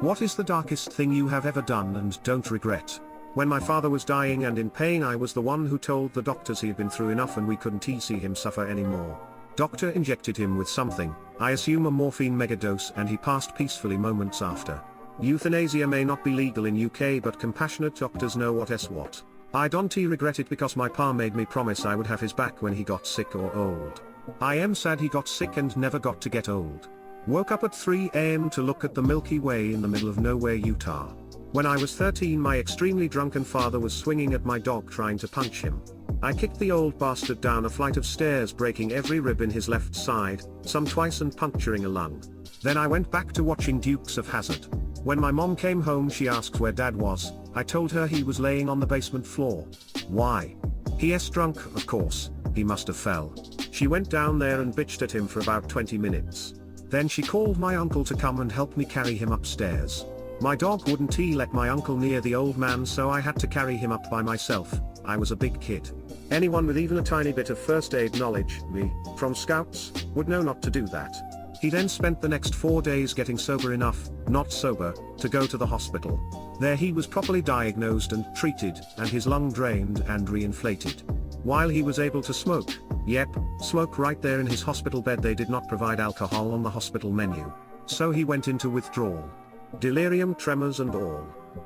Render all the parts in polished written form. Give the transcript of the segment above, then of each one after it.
What is the darkest thing you have ever done and don't regret? When my father was dying and in pain, I was the one who told the doctors he had been through enough and we couldn't see him suffer anymore. Doctor injected him with something, I assume a morphine megadose, and he passed peacefully moments after. Euthanasia may not be legal in UK, but compassionate doctors know what. I don't regret it because my pa made me promise I would have his back when he got sick or old. I am sad he got sick and never got to get old. Woke up at 3 AM to look at the Milky Way in the middle of nowhere, Utah. When I was 13, my extremely drunken father was swinging at my dog trying to punch him. I kicked the old bastard down a flight of stairs, breaking every rib in his left side, some twice, and puncturing a lung. Then I went back to watching Dukes of Hazzard. When my mom came home, she asked where dad was. I told her he was laying on the basement floor. Why? He drunk, of course, he must have fell. She went down there and bitched at him for about 20 minutes. Then she called my uncle to come and help me carry him upstairs. My dog wouldn't let my uncle near the old man, so I had to carry him up by myself. I was a big kid. Anyone with even a tiny bit of first aid knowledge, me, from scouts, would know not to do that. He then spent the next 4 days getting sober enough, not sober, to go to the hospital. There he was properly diagnosed and treated, and his lung drained and reinflated. While he was able to smoke, yep, smoke right there in his hospital bed. They did not provide alcohol on the hospital menu. So he went into withdrawal. Delirium, tremors and all.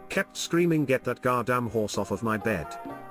Kept screaming, "Get that goddamn horse off of my bed."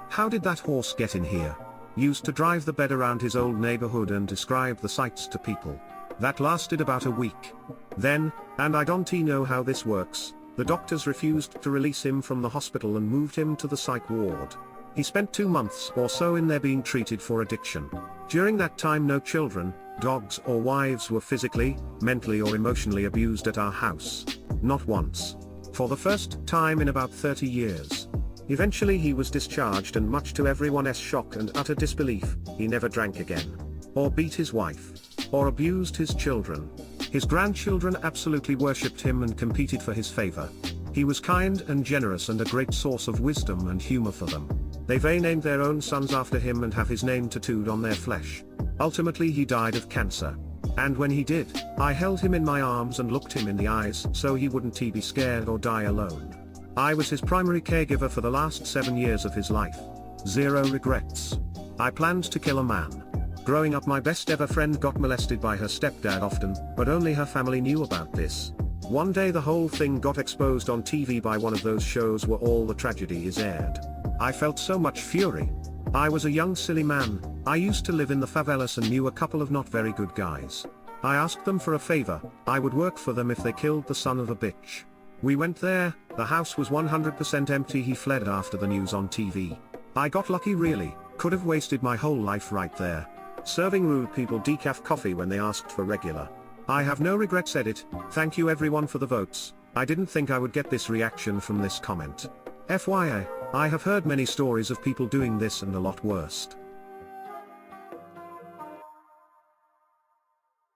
How did that horse get in here? Used to drive the bed around his old neighborhood and describe the sights to people. That lasted about a week. Then, and I don't know how this works, the doctors refused to release him from the hospital and moved him to the psych ward. He spent 2 months or so in there being treated for addiction. During that time, no children, dogs or wives were physically, mentally or emotionally abused at our house. Not once. For the first time in about 30 years. Eventually he was discharged, and much to everyone's shock and utter disbelief, he never drank again. Or beat his wife. Or abused his children. His grandchildren absolutely worshipped him and competed for his favor. He was kind and generous and a great source of wisdom and humor for them. They've named their own sons after him and have his name tattooed on their flesh. Ultimately he died of cancer. And when he did, I held him in my arms and looked him in the eyes so he wouldn't be scared or die alone. I was his primary caregiver for the last 7 years of his life. Zero regrets. I planned to kill a man. Growing up, my best ever friend got molested by her stepdad often, but only her family knew about this. One day the whole thing got exposed on TV by one of those shows where all the tragedy is aired. I felt so much fury. I was a young silly man. I used to live in the favelas and knew a couple of not very good guys. I asked them for a favor. I would work for them if they killed the son of a bitch. We went there, the house was 100% empty. He fled after the news on TV. I got lucky, really, could have wasted my whole life right there. Serving rude people decaf coffee when they asked for regular. I have no regrets. Edit. Thank you everyone for the votes. I didn't think I would get this reaction from this comment. FYI, I have heard many stories of people doing this and a lot worse.